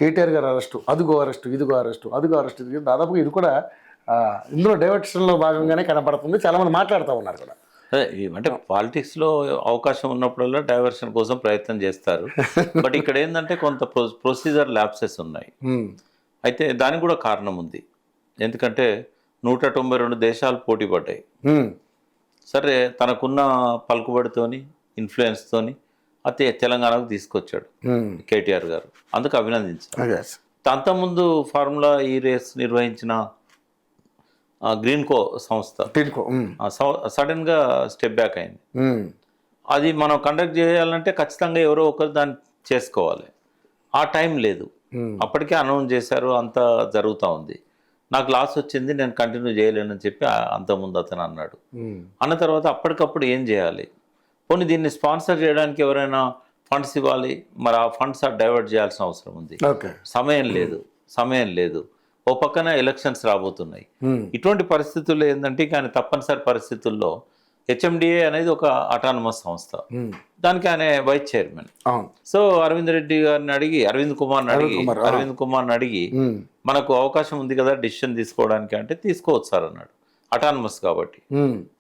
కేటీఆర్ గారు అరెస్టు, అదుగో అరెస్టు, ఇదిగో అరెస్టు, అదుగో అరెస్టు, దాదాపుగా ఇది కూడా ఇందులో డైవర్షన్లో భాగంగానే కనపడుతుంది. చాలామంది మాట్లాడుతూ ఉన్నారు కూడా. అంటే పాలిటిక్స్లో అవకాశం ఉన్నప్పుడల్లా డైవర్షన్ కోసం ప్రయత్నం చేస్తారు. బట్ ఇక్కడ ఏంటంటే కొంత ప్రొసీజర్ ల్యాప్సెస్ ఉన్నాయి. అయితే దానికి కూడా కారణం ఉంది. ఎందుకంటే 192 దేశాలు పోటీ పడ్డాయి. సరే, తనకున్న పలుకుబడితోని ఇన్ఫ్లుయెన్స్తోని అయితే తెలంగాణకు తీసుకొచ్చాడు కేటీఆర్ గారు. అందుకు అభినందించారు. అంతకుముందు ఫార్ములా ఈ రేస్ నిర్వహించిన గ్రీన్కో సంస్థ సడన్గా స్టెప్ బ్యాక్ అయింది. అది మనం కండక్ట్ చేయాలంటే ఖచ్చితంగా ఎవరో ఒకరు దాన్ని చేసుకోవాలి. ఆ టైం లేదు. అప్పటికే అనౌన్స్ చేశారు, అంతా జరుగుతూ ఉంది. నాకు లాస్ వచ్చింది, నేను కంటిన్యూ చేయలేనని చెప్పి అంతకుముందు అతను అన్నాడు. అన్న తర్వాత అప్పటికప్పుడు ఏం చేయాలి? పోనీ దీన్ని స్పాన్సర్ చేయడానికి ఎవరైనా ఫండ్స్ ఇవ్వాలి. మరి ఆ ఫండ్స్ డైవర్ట్ చేయాల్సిన అవసరం ఉంది. సమయం లేదు. ఓ పక్కన ఎలక్షన్స్ రాబోతున్నాయి. ఇటువంటి పరిస్థితుల్లో ఏంటంటే కానీ తప్పనిసరి పరిస్థితుల్లో హెచ్ఎండిఏ అనేది ఒక అటానమస్ సంస్థ. దానికి ఆయన వైస్ చైర్మన్. సో అరవింద్ కుమార్ని అడిగి మనకు అవకాశం ఉంది కదా డిసిషన్ తీసుకోవడానికి అంటే తీసుకోవచ్చు సార్ అన్నాడు. అటానమస్ కాబట్టి.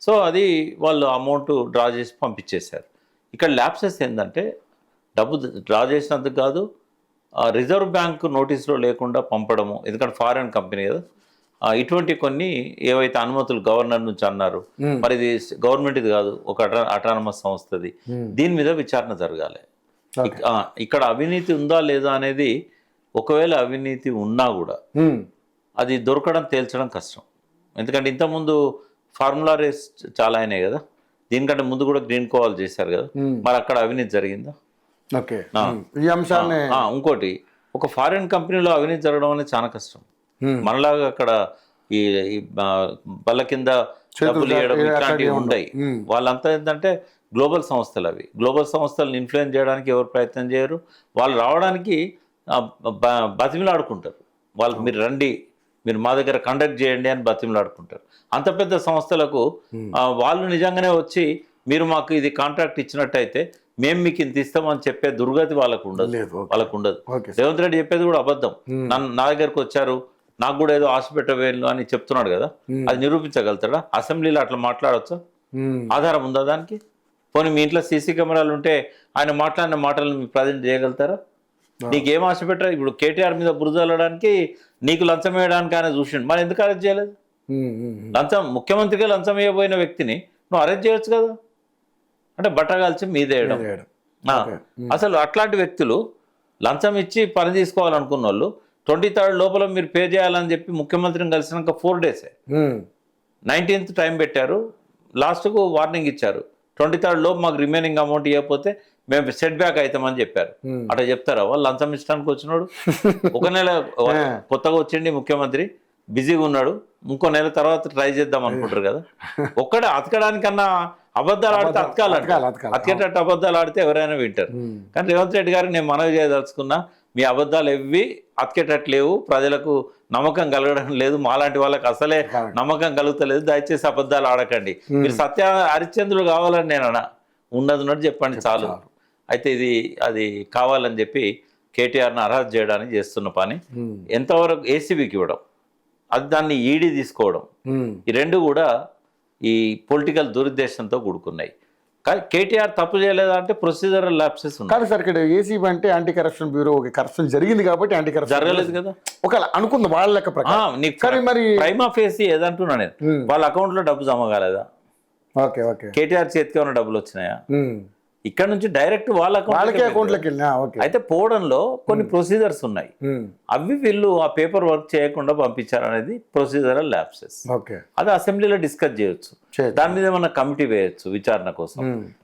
సో అది వాళ్ళు అమౌంట్ డ్రా చేసి పంపించేశారు. ఇక్కడ ల్యాప్సెస్ ఏంటంటే డబ్బు డ్రా చేసినందుకు కాదు, రిజర్వ్ బ్యాంక్ నోటీసులో లేకుండా పంపడము. ఎందుకంటే ఫారెన్ కంపెనీ కదా. ఇటువంటి కొన్ని ఏవైతే అనుమతులు గవర్నర్ నుంచి అన్నారు, మరి ఇది గవర్నమెంట్ ఇది కాదు, ఒక అటానమస్ సంస్థది. దీని మీద విచారణ జరగాలి. ఇక్కడ అవినీతి ఉందా లేదా అనేది, ఒకవేళ అవినీతి ఉన్నా కూడా అది దొరకడం తేల్చడం కష్టం. ఎందుకంటే ఇంతకుముందు ఫార్ములా రేస్ చాలా అయినాయి కదా, దీనికంటే ముందు కూడా గ్రీన్ కోవాల్ చేశారు కదా, మరి అక్కడ అవినీతి జరిగిందా? ఇంకోటి, ఒక ఫారిన్ కంపెనీలో అవినీతి జరగడం అనేది చాలా కష్టం. మనలాగా అక్కడ ఈ బల్ల కింద డబ్బులు ఇవ్వడం ఇట్లాంటివి ఉంటాయి. వాళ్ళంతా ఏంటంటే గ్లోబల్ సంస్థలు. అవి గ్లోబల్ సంస్థలను ఇన్ఫ్లుయెన్స్ చేయడానికి ఎవరు ప్రయత్నం చేయరు. వాళ్ళు రావడానికి బతిమిలాడుకుంటారు. వాళ్ళు మీరు రండి, మీరు మా దగ్గర కండక్ట్ చేయండి అని బతిమిలాడుకుంటారు. అంత పెద్ద సంస్థలకు వాళ్ళు నిజంగానే వచ్చి మీరు మాకు ఇది కాంట్రాక్ట్ ఇచ్చినట్టయితే మేము మీకు ఇంత ఇస్తామని చెప్పే దుర్గతి వాళ్ళకు ఉండదు. రేవంత్ రెడ్డి చెప్పేది కూడా అబద్ధం. నా దగ్గరకు వచ్చారు, నాకు కూడా ఏదో ఆశ పెట్టవేళ్ళు అని చెప్తున్నాడు కదా, అది నిరూపించగలుగుతాడా? అసెంబ్లీలో అట్లా మాట్లాడవచ్చా? ఆధారం ఉందా దానికి? పోనీ మీ ఇంట్లో సీసీ కెమెరాలు ఉంటే ఆయన మాట్లాడిన మాటలను మీరు ప్రజెంట్ చేయగలుగుతారా? నీకేం ఆశ పెట్టారు? ఇప్పుడు కేటీఆర్ మీద బురదలడానికి నీకు లంచం వేయడానికి ఆయన చూసిండు, మరి ఎందుకు అరెస్ట్ చేయలేదు? లంచం, ముఖ్యమంత్రిగా లంచం వేయబోయిన వ్యక్తిని నువ్వు అరెస్ట్ చేయొచ్చు కదా. అంటే బట్టగాల్చి మీదేయడం. అసలు అట్లాంటి వ్యక్తులు లంచం ఇచ్చి పని తీసుకోవాలనుకున్న వాళ్ళు 23rd లోపల మీరు పే చేయాలని చెప్పి ముఖ్యమంత్రిని కలిసినాక 4 days 19th టైం పెట్టారు. లాస్ట్కు వార్నింగ్ ఇచ్చారు, 23rd లోపు మాకు రిమైనింగ్ అమౌంట్ ఇవ్వకపోతే మేము సెట్ బ్యాక్ అవుతామని చెప్పారు. అట్లా చెప్తారా వాళ్ళు? లంచం ఇచ్చడానికి వచ్చినాడు, ఒక నెల కొత్తగా వచ్చిండి ముఖ్యమంత్రి, బిజీగా ఉన్నాడు, ఇంకో నెల తర్వాత ట్రై చేద్దాం అనుకుంటారు కదా. ఒక్కడే అతకడానికన్నా అబద్ధాలు ఆడితే అతికేటట్టు అబద్ధాలు ఆడితే ఎవరైనా వింటారు. కానీ రేవంత్ రెడ్డి గారికి నేను మనవి చేయదలుచుకున్నా, మీ అబద్ధాలు ఎవ్వి అతికేటట్లేవు, ప్రజలకు నమ్మకం కలగడం లేదు, మాలాంటి వాళ్ళకి అసలే నమ్మకం కలుగుతలేదు, దయచేసి అబద్ధాలు ఆడకండి. మీరు సత్య హరిశ్చంద్రులు కావాలని నేను ఉన్నది చెప్పండి చాలు. అయితే అది కావాలని చెప్పి కేటీఆర్ని అర్హత చేయడానికి చేస్తున్న పని. ఎంతవరకు ఏసీబీకి ఇవ్వడం, అది దాన్ని ఈడీ తీసుకోవడం, ఈ రెండు కూడా ఈ పొలిటికల్ దురుద్దేశంతో కూడుకున్నాయి. కానీ కేటీఆర్ తప్పు చేయలేదా అంటే ప్రొసీజరల్ ల్యాప్సెస్ ఉన్నాయి. కానీ సార్ ఇక్కడ ఏసీబీ అంటే యాంటీ కరప్షన్ బ్యూరో, ఒక కరప్షన్ జరిగింది కాబట్టి యాంటీ కరప్షన్ జరగలేదు కదా ఒకవేళ అనుకుంది వాళ్ళ లెక్క ప్రకారం. మరి ప్రైమా ఫేసి ఏదంటున్నా నేను, వాళ్ళ అకౌంట్ లో డబ్బు జమ కాలేదా? కేటీఆర్ చేతికి ఏమైనా డబ్బులు వచ్చినాయా? ఇక్కడ నుంచి డైరెక్ట్ వాళ్ళ అకౌంట్లోకి అయితే పోవడంలో కొన్ని ప్రొసీజర్స్ ఉన్నాయి. అవి వీళ్ళు ఆ పేపర్ వర్క్ చేయకుండా పంపించారు అనేది ప్రొసీజరల్ ల్యాప్సెస్. అది అసెంబ్లీలో డిస్కస్ చేయొచ్చు, దాని మీద ఏమన్నా కమిటీ వేయొచ్చు విచారణ కోసం.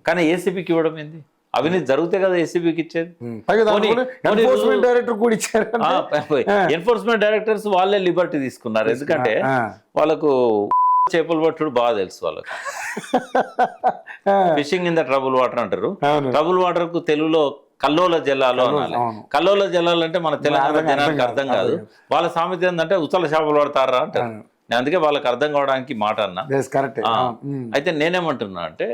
కానీ ఏసీబీకి ఇవ్వడం ఏంది? అవినీతి జరిగితే కదా ఏసీబీకి ఇచ్చేది. ఎన్ఫోర్స్మెంట్ డైరెక్టర్స్ వాళ్ళే లిబర్టీ తీసుకున్నారు, ఎందుకంటే వాళ్ళకు చేపలు పట్టుడు బాగా తెలుసు వాళ్ళకి. Fishing in the trouble water అంటారు. ట్రబుల్ వాటర్ కు తెలుగులో కల్లోల జలాలు అనాలి. కల్లోల జలాలు అంటే మన తెలంగాణ జనానికి అర్థం కాదు. వాళ్ళ సామెత ఏంటంటే ఉత్తల చేపలు పడతారా అంటారు. నేను అందుకే వాళ్ళకి అర్థం కావడానికి మాట అన్నా. అయితే నేనేమంటున్నా అంటే